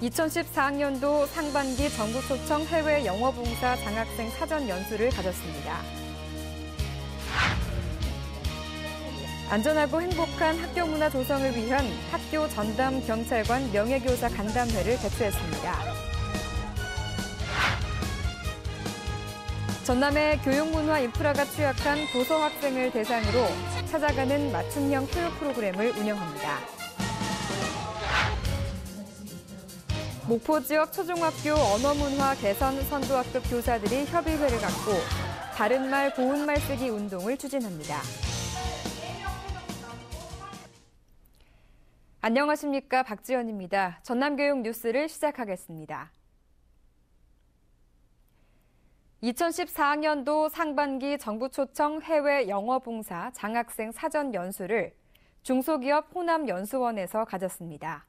2014학년도 상반기 정부 초청 해외 영어봉사 장학생 사전 연수를 가졌습니다. 안전하고 행복한 학교 문화 조성을 위한 학교 전담 경찰관 명예교사 간담회를 개최했습니다. 전남의 교육문화 인프라가 취약한 도서 학생을 대상으로 찾아가는 맞춤형 교육 프로그램을 운영합니다. 목포 지역 초중학교 언어문화 개선 선도학급 교사들이 협의회를 갖고 바른말 고운말 쓰기 운동을 추진합니다. 안녕하십니까, 박지연입니다. 전남교육 뉴스를 시작하겠습니다. 2014학년도 상반기 정부 초청 해외 영어봉사 장학생 사전 연수를 중소기업 호남연수원에서 가졌습니다.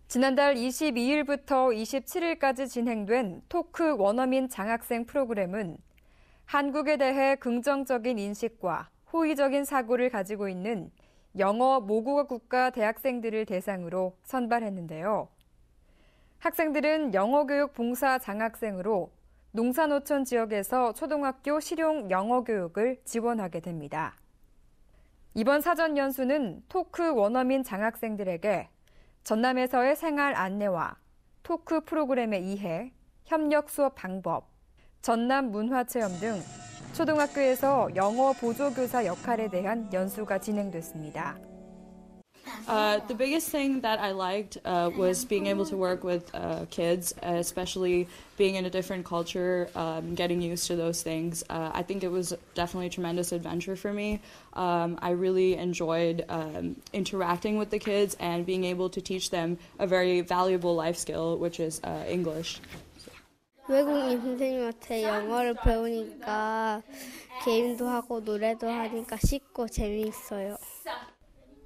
지난달 22일부터 27일까지 진행된 토크 원어민 장학생 프로그램은 한국에 대해 긍정적인 인식과 호의적인 사고를 가지고 있는 영어 모국어 국가 대학생들을 대상으로 선발했는데요. 학생들은 영어교육 봉사 장학생으로 농사노촌 지역에서 초등학교 실용 영어 교육을 지원하게 됩니다. 이번 사전 연수는 토크 원어민 장학생들에게 전남에서의 생활 안내와 토크 프로그램의 이해, 협력 수업 방법, 전남 문화체험 등 초등학교에서 영어 보조교사 역할에 대한 연수가 진행됐습니다. The biggest thing that I liked was being able to work with kids, especially being in a different culture, getting used to those things. I think it was definitely a tremendous adventure for me. I really enjoyed interacting with the kids and being able to teach them a very valuable life skill, which is English. 외국인 선생님한테 영어를 배우니까 게임도 하고 노래도 하니까 쉽고 재미있어요.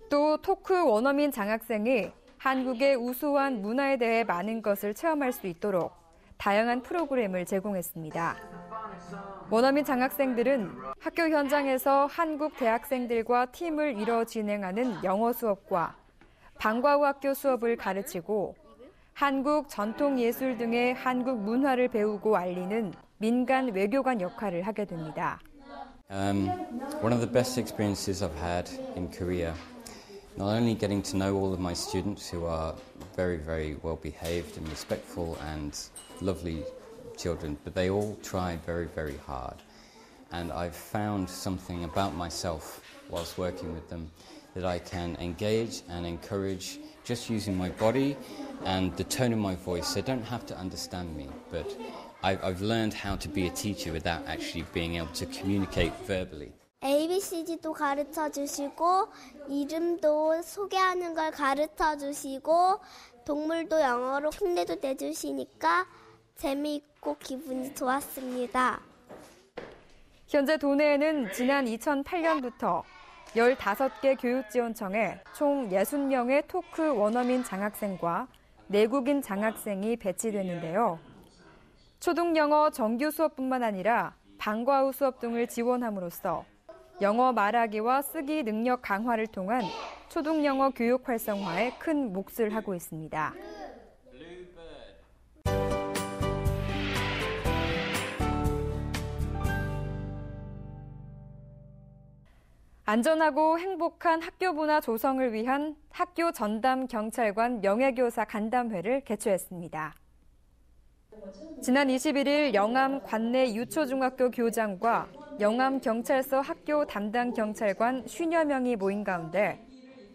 또 토크 원어민 장학생이 한국의 우수한 문화에 대해 많은 것을 체험할 수 있도록 다양한 프로그램을 제공했습니다. 원어민 장학생들은 학교 현장에서 한국 대학생들과 팀을 이뤄 진행하는 영어 수업과 방과 후 학교 수업을 가르치고 한국 전통 예술 등의 한국 문화를 배우고 알리는 민간 외교관 역할을 하게 됩니다. One of the best experiences I've had in Korea. Not only getting to know all of my students who are very, very well behaved and respectful and lovely children, but they all try very, very hard. And I've found something about myself whilst working with them that I can engage and encourage just using my body and the tone of my voice. They don't have to understand me, but I've learned how to be a teacher without actually being able to communicate verbally. ABCD도 가르쳐 주시고 이름도 소개하는 걸 가르쳐 주시고 동물도 영어로 흉내도 내주시니까 재미있고 기분이 좋았습니다. 현재 도내에는 지난 2008년부터 15개 교육지원청에 총 60명의 토크 원어민 장학생과 내국인 장학생이 배치됐는데요. 초등영어 정규 수업뿐만 아니라 방과 후 수업 등을 지원함으로써 영어 말하기와 쓰기 능력 강화를 통한 초등영어 교육 활성화에 큰 몫을 하고 있습니다. 안전하고 행복한 학교 문화 조성을 위한 학교 전담 경찰관 명예교사 간담회를 개최했습니다. 지난 21일 영암 관내 유초중학교 교장과 영암 경찰서 학교 담당 경찰관 50여 명이 모인 가운데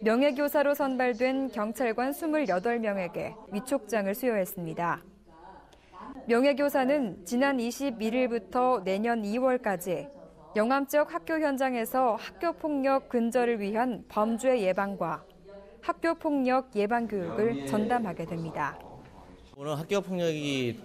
명예교사로 선발된 경찰관 28명에게 위촉장을 수여했습니다. 명예교사는 지난 21일부터 내년 2월까지 영암 지역 학교 현장에서 학교폭력 근절을 위한 범죄 예방과 학교폭력 예방 교육을 전담하게 됩니다. 오늘 학교폭력이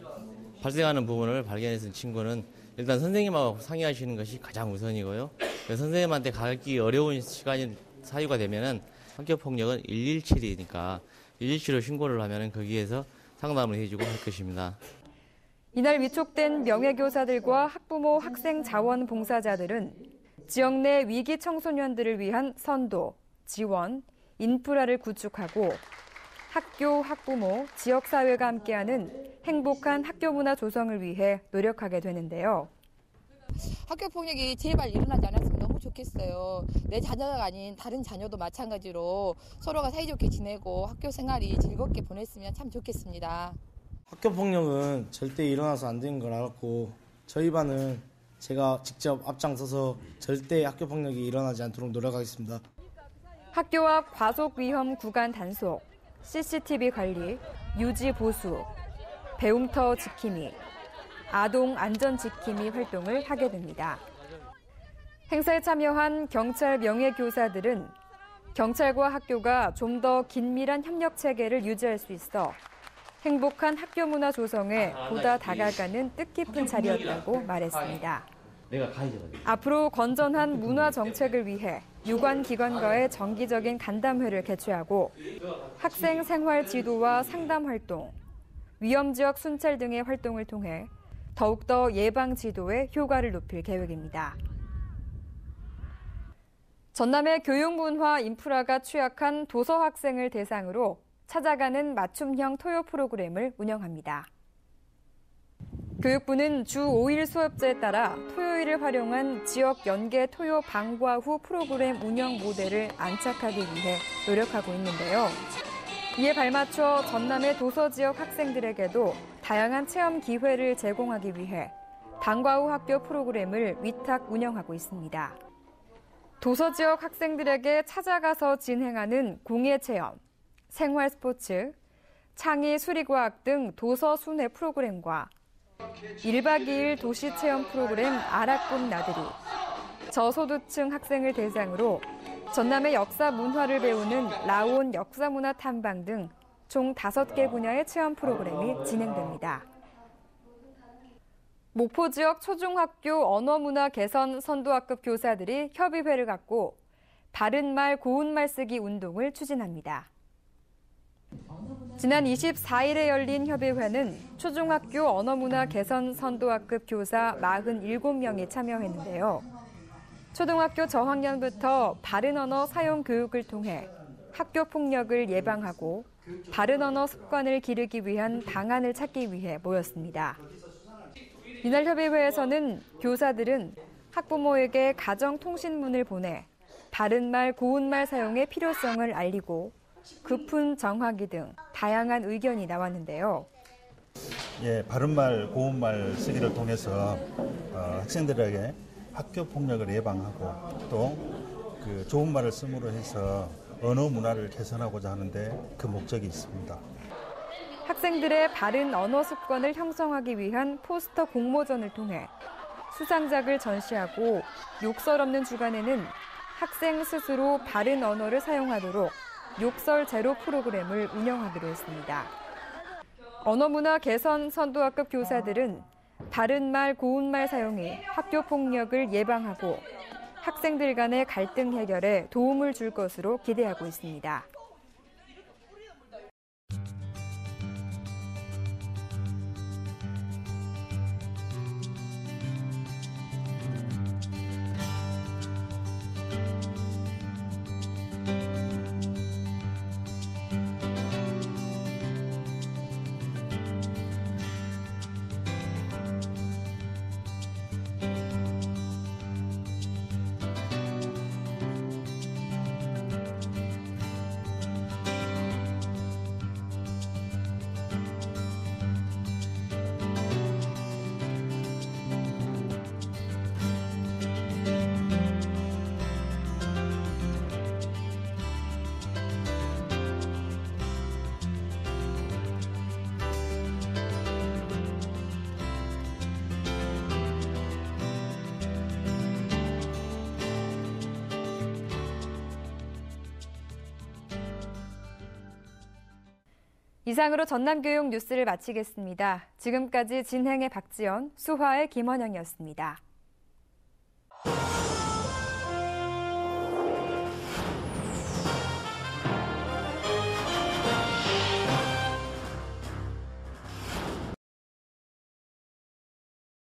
발생하는 부분을 발견해서 친구는 일단 선생님하고 상의하시는 것이 가장 우선이고요. 선생님한테 가기 어려운 시간이 사유가 되면은 학교폭력은 117이니까 117로 신고를 하면은 거기에서 상담을 해주고 할 것입니다. 이날 위촉된 명예교사들과 학부모, 학생 자원봉사자들은 지역 내 위기 청소년들을 위한 선도, 지원, 인프라를 구축하고 학교, 학부모, 지역사회가 함께하는 행복한 학교 문화 조성을 위해 노력하게 되는데요. 학교 폭력이 제발 일어나지 않았으면 너무 좋겠어요. 내 자녀가 아닌 다른 자녀도 마찬가지로 서로가 사이좋게 지내고 학교 생활이 즐겁게 보냈으면 참 좋겠습니다. 학교 폭력은 절대 일어나서 안 되는 걸 알았고 저희 반은 제가 직접 앞장서서 절대 학교 폭력이 일어나지 않도록 노력하겠습니다. 학교 앞 과속 위험 구간 단속, CCTV 관리, 유지 보수, 배움터 지킴이, 아동 안전 지킴이 활동을 하게 됩니다. 행사에 참여한 경찰 명예교사들은 경찰과 학교가 좀 더 긴밀한 협력 체계를 유지할 수 있어 행복한 학교 문화 조성에 보다 다가가는 뜻깊은 자리였다고 말했습니다. 앞으로 건전한 문화 정책을 위해 유관 기관과의 정기적인 간담회를 개최하고 학생 생활 지도와 상담 활동, 위험 지역 순찰 등의 활동을 통해 더욱더 예방 지도의 효과를 높일 계획입니다. 전남의 교육 문화 인프라가 취약한 도서 학생을 대상으로 찾아가는 맞춤형 토요 프로그램을 운영합니다. 교육부는 주 5일 수업제에 따라 토요일을 활용한 지역 연계 토요 방과 후 프로그램 운영 모델을 안착하기 위해 노력하고 있는데요. 이에 발맞춰 전남의 도서 지역 학생들에게도 다양한 체험 기회를 제공하기 위해 방과 후 학교 프로그램을 위탁 운영하고 있습니다. 도서 지역 학생들에게 찾아가서 진행하는 공예 체험, 생활 스포츠, 창의 수리과학 등 도서 순회 프로그램과 1박 2일 도시 체험 프로그램 아라꿈 나들이, 저소득층 학생을 대상으로 전남의 역사 문화를 배우는 라온 역사문화 탐방 등 총 5개 분야의 체험 프로그램이 진행됩니다. 목포 지역 초중학교 언어문화 개선 선도학급 교사들이 협의회를 갖고 바른말 고운말 쓰기 운동을 추진합니다. 지난 24일에 열린 협의회는 초중학교 언어문화 개선 선도학급 교사 47명이 참여했는데요. 초등학교 저학년부터 바른 언어 사용 교육을 통해 학교 폭력을 예방하고 바른 언어 습관을 기르기 위한 방안을 찾기 위해 모였습니다. 이날 협의회에서는 교사들은 학부모에게 가정통신문을 보내 바른말 고운말 사용의 필요성을 알리고 급훈 정하기 등 다양한 의견이 나왔는데요. 바른말 고운말 쓰기를 통해서 학생들에게 학교 폭력을 예방하고 또 좋은 말을 씀으로 해서 언어 문화를 개선하고자 하는데 그 목적이 있습니다. 학생들의 바른 언어 습관을 형성하기 위한 포스터 공모전을 통해 수상작을 전시하고 욕설 없는 주간에는 학생 스스로 바른 언어를 사용하도록 욕설 제로 프로그램을 운영하기로 했습니다. 언어문화 개선 선도학급 교사들은 바른말 고운말 사용이 학교 폭력을 예방하고 학생들 간의 갈등 해결에 도움을 줄 것으로 기대하고 있습니다. 이상으로 전남교육 뉴스를 마치겠습니다. 지금까지 진행의 박지연, 수화의 김원영이었습니다.